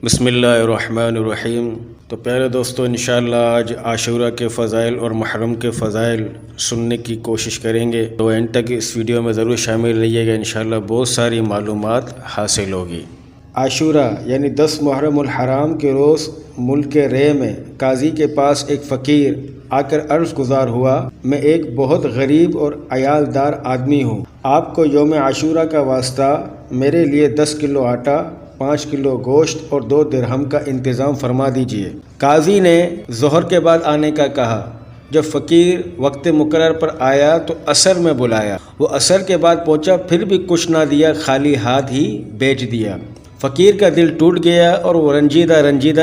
بسم اللہ الرحمن الرحیم۔ تو پیارے دوستو، انشاءاللہ آج عاشورہ کے فضائل اور محرم کے فضائل سننے کی کوشش کریں گے، تو اینڈ تک اس ویڈیو میں ضرور شامل رہیے گا، انشاءاللہ بہت ساری معلومات حاصل ہوگی۔ عاشورہ یعنی 10 محرم الحرام کے روز ملک کے رے میں قاضی کے پاس ایک فقیر آ کر عرض گزار ہوا، میں ایک بہت غریب اور عیال دار آدمی ہوں، آپ کو یوم عاشورہ کا واسطہ میرے لیے 10 کلو آٹا، 5 کلو گوشت اور 2 درہم کا انتظام فرما دیجئے۔ قاضی نے ظہر کے بعد آنے کا کہا۔ جب فقیر وقت مقرر پر آیا تو عصر میں بلایا، وہ عصر کے بعد پہنچا، پھر بھی کچھ نہ دیا، خالی ہاتھ ہی بھیج دیا۔ فقیر کا دل ٹوٹ گیا اور وہ رنجیدہ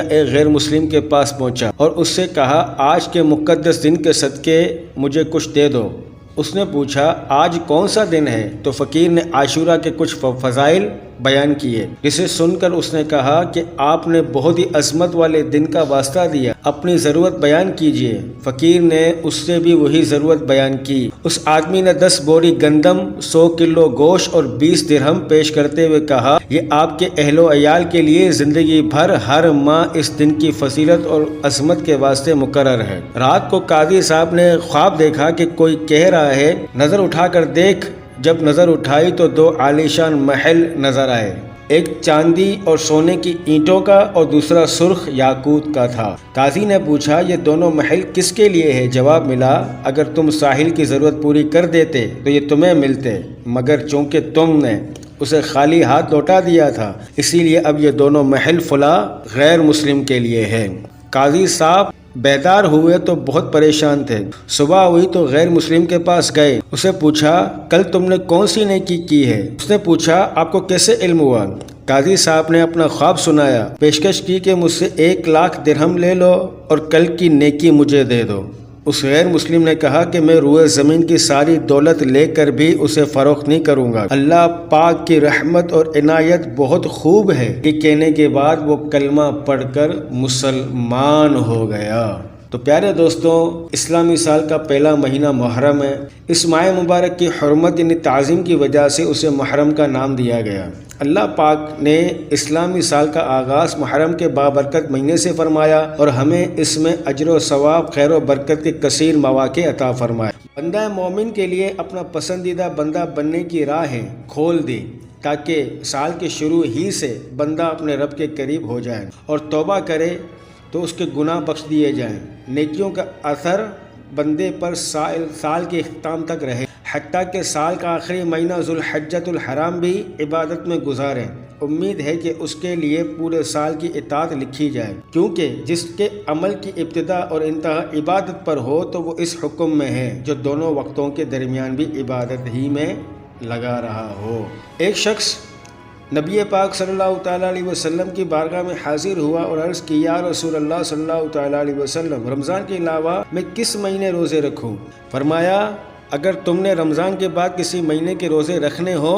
ایک غیر مسلم کے پاس پہنچا اور اس سے کہا، آج کے مقدس دن کے صدقے مجھے کچھ دے دو۔ اس نے پوچھا، آج کون سا دن ہے؟ تو فقیر نے عاشورہ کے کچھ فضائل بیان کیے، جسے سن کر اس نے کہا کہ آپ نے بہت ہی عظمت والے دن کا واسطہ دیا، اپنی ضرورت بیان کیجئے۔ فقیر نے اس سے بھی وہی ضرورت بیان کی۔ اس آدمی نے 10 بوری گندم، 100 کلو گوشت اور 20 درہم پیش کرتے ہوئے کہا، یہ آپ کے اہل و عیال کے لیے زندگی بھر ہر ماہ اس دن کی فضیلت اور عظمت کے واسطے مقرر ہے۔ رات کو قاضی صاحب نے خواب دیکھا کہ کوئی کہہ رہا ہے، نظر اٹھا کر دیکھ۔ جب نظر اٹھائی تو 2 عالیشان محل نظر آئے، ایک چاندی اور سونے کی اینٹوں کا اور دوسرا سرخ یاقوت کا تھا۔ قاضی نے پوچھا، یہ دونوں محل کس کے لیے ہے؟ جواب ملا، اگر تم ساحل کی ضرورت پوری کر دیتے تو یہ تمہیں ملتے، مگر چونکہ تم نے اسے خالی ہاتھ لوٹا دیا تھا، اسی لیے اب یہ دونوں محل فلاں غیر مسلم کے لیے ہے۔ قاضی صاحب بیدار ہوئے تو بہت پریشان تھے۔ صبح ہوئی تو غیر مسلم کے پاس گئے، اسے پوچھا، کل تم نے کون سی نیکی کی ہے؟ اس نے پوچھا، آپ کو کیسے علم ہوا؟ قاضی صاحب نے اپنا خواب سنایا، پیشکش کی کہ مجھ سے 1 لاکھ درہم لے لو اور کل کی نیکی مجھے دے دو۔ اس غیر مسلم نے کہا کہ میں روئے زمین کی ساری دولت لے کر بھی اسے فروخت نہیں کروں گا، اللہ پاک کی رحمت اور عنایت بہت خوب ہے۔ یہ کہنے کے بعد وہ کلمہ پڑھ کر مسلمان ہو گیا۔ تو پیارے دوستوں، اسلامی سال کا پہلا مہینہ محرم ہے۔ اس ماہ مبارک کی حرمت یعنی تعظیم کی وجہ سے اسے محرم کا نام دیا گیا۔ اللہ پاک نے اسلامی سال کا آغاز محرم کے بابرکت مہینے سے فرمایا اور ہمیں اس میں اجر و ثواب، خیر و برکت کے کثیر مواقع عطا فرمائے۔ بندہ مومن کے لیے اپنا پسندیدہ بندہ بننے کی راہیں کھول دی تاکہ سال کے شروع ہی سے بندہ اپنے رب کے قریب ہو جائے اور توبہ کرے تو اس کے گناہ بخش دیے جائیں، نیکیوں کا اثر بندے پر سال کے اختتام تک رہے، حتیٰ کہ سال کا آخری مہینہ ذوالحجۃ الحرام بھی عبادت میں گزاریں۔ امید ہے کہ اس کے لیے پورے سال کی اطاعت لکھی جائے، کیونکہ جس کے عمل کی ابتدا اور انتہا عبادت پر ہو تو وہ اس حکم میں ہے جو دونوں وقتوں کے درمیان بھی عبادت ہی میں لگا رہا ہو۔ ایک شخص نبی پاک صلی اللہ تعالیٰ علیہ وسلم کی بارگاہ میں حاضر ہوا اور عرض کی، یا رسول اللہ صلی اللہ تعالیٰ علیہ وسلم، رمضان کے علاوہ میں کس مہینے روزے رکھوں؟ فرمایا، اگر تم نے رمضان کے بعد کسی مہینے کے روزے رکھنے ہو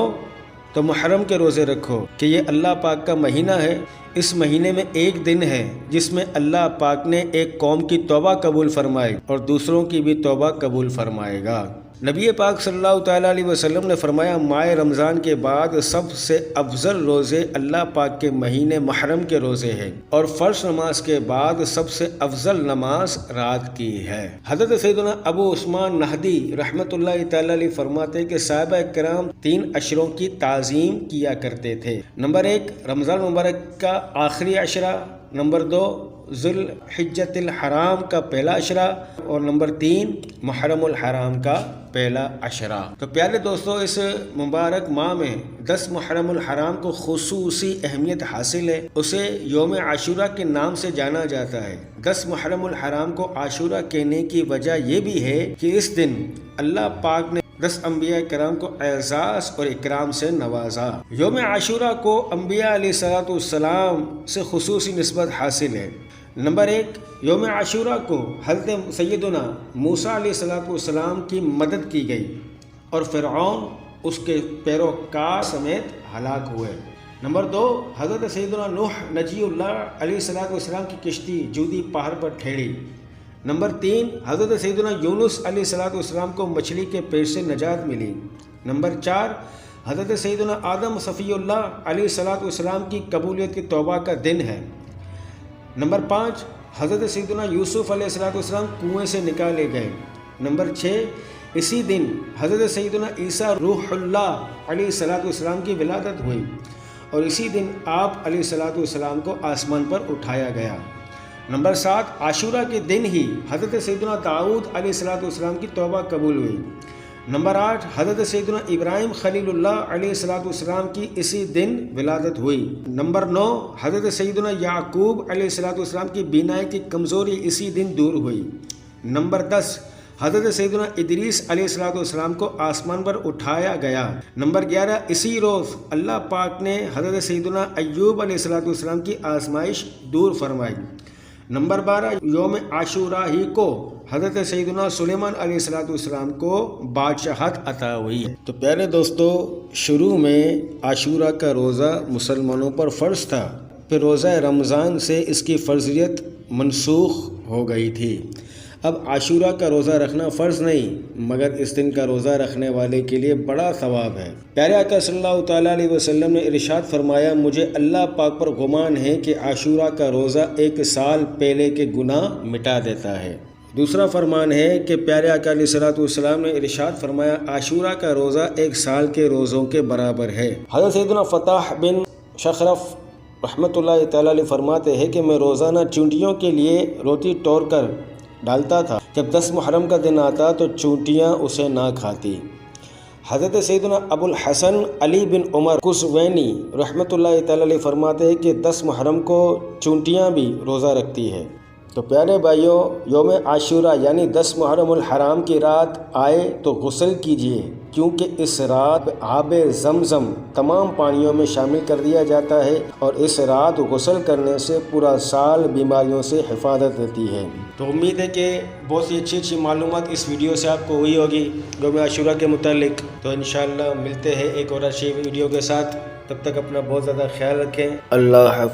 تو محرم کے روزے رکھو، کہ یہ اللہ پاک کا مہینہ ہے۔ اس مہینے میں ایک دن ہے جس میں اللہ پاک نے ایک قوم کی توبہ قبول فرمائی اور دوسروں کی بھی توبہ قبول فرمائے گا۔ نبی پاک صلی اللہ تعالیٰ علیہ وسلم نے فرمایا، ماہ رمضان کے بعد سب سے افضل روزے اللہ پاک کے مہینے محرم کے روزے ہیں، اور فرض نماز کے بعد سب سے افضل نماز رات کی ہے۔ حضرت سیدنا ابو عثمان نہدی رحمۃ اللہ تعالیٰ علیہ فرماتے ہیں کہ صحابہ کرام 3 عشروں کی تعظیم کیا کرتے تھے۔ نمبر 1 رمضان مبارک کا آخری عشرہ، نمبر 2 ذوالحجۃ الحرام کا پہلا عشرہ، اور نمبر 3 محرم الحرام کا پہلا عشرہ۔ تو پیارے دوستو، اس مبارک ماہ میں 10 محرم الحرام کو خصوصی اہمیت حاصل ہے، اسے یوم عاشورہ کے نام سے جانا جاتا ہے۔ 10 محرم الحرام کو عاشورہ کہنے کی وجہ یہ بھی ہے کہ اس دن اللہ پاک نے 10 انبیاء کرام کو اعزاز اور اکرام سے نوازا۔ یوم عاشورہ کو انبیاء علیہ السلام سے خصوصی نسبت حاصل ہے۔ نمبر 1 یوم عاشورہ کو حضرت سیدنا موسیٰ علیہ السلام کی مدد کی گئی اور فرعون اس کے پیروکار سمیت ہلاک ہوئے۔ نمبر 2 حضرت سیدنا نوح نجی اللہ علیہ السلام کی کشتی جودی پہاڑ پر ٹھہری۔ نمبر 3 حضرت سیدنا یونس علیہ السلام کو مچھلی کے پیٹ سے نجات ملی۔ نمبر 4 حضرت سیدنا آدم صفی اللہ علیہ السلام کی قبولیت کی توبہ کا دن ہے۔ نمبر 5، حضرت سیدنا یوسف علیہ السلام کنویں سے نکالے گئے۔ نمبر 6، اسی دن حضرت سیدنا عیسیٰ روح اللہ علیہ السلام کی ولادت ہوئی اور اسی دن آپ علیہ السلام کو آسمان پر اٹھایا گیا۔ نمبر 7، عاشورہ کے دن ہی حضرت سیدنا داؤد علیہ السلام کی توبہ قبول ہوئی۔ نمبر 8، حضرت سیدنا ابراہیم خلیل اللہ علیہ السلام کی اسی دن ولادت ہوئی۔ نمبر 9، حضرت سیدنا یعقوب علیہ السلام کی بینائی کی کمزوری اسی دن دور ہوئی۔ نمبر 10، حضرت سیدنا ادریس علیہ السلام کو آسمان پر اٹھایا گیا۔ نمبر 11، اسی روز اللہ پاک نے حضرت سیدنا ایوب علیہ السلام کی آزمائش دور فرمائی۔ نمبر 12، یوم عاشورہ ہی کو حضرت سیدنا سلیمان علیہ السلام کو بادشاہت عطا ہوئی ہے۔ تو پیارے دوستو، شروع میں عاشورہ کا روزہ مسلمانوں پر فرض تھا، پھر روزہ رمضان سے اس کی فرضیت منسوخ ہو گئی تھی۔ اب عاشورہ کا روزہ رکھنا فرض نہیں، مگر اس دن کا روزہ رکھنے والے کے لیے بڑا ثواب ہے۔ پیارے آقا صلی اللہ تعالیٰ علیہ وسلم نے ارشاد فرمایا، مجھے اللہ پاک پر گمان ہے کہ عاشورہ کا روزہ 1 سال پہلے کے گناہ مٹا دیتا ہے۔ دوسرا فرمان ہے کہ پیارے آقا علیہ السلام نے ارشاد فرمایا، عاشورہ کا روزہ 1 سال کے روزوں کے برابر ہے۔ حضرت سیدنا فتح بن شخرف رحمۃ اللہ تعالیٰ علیہ فرماتے ہیں کہ میں روزانہ چونٹیوں کے لیے روٹی توڑ کر ڈالتا تھا، جب 10 محرم کا دن آتا تو چونٹیاں اسے نہ کھاتی۔ حضرت سیدنا ابو الحسن علی بن عمر قزوینی رحمۃ اللہ تعالیٰ علیہ فرماتے ہیں کہ 10 محرم کو چونٹیاں بھی روزہ رکھتی ہے۔ تو پیارے بھائیوں، یوم عاشورہ یعنی 10 محرم الحرام کی رات آئے تو غسل کیجیے، کیونکہ اس رات آب زمزم تمام پانیوں میں شامل کر دیا جاتا ہے اور اس رات غسل کرنے سے پورا سال بیماریوں سے حفاظت رہتی ہے۔ تو امید ہے کہ بہت سی اچھی معلومات اس ویڈیو سے آپ کو ہوئی ہوگی یوم عاشورہ کے متعلق۔ تو انشاءاللہ ملتے ہیں ایک اور اچھی ویڈیو کے ساتھ، تب تک اپنا بہت زیادہ خیال رکھیں۔ اللہ حافظ۔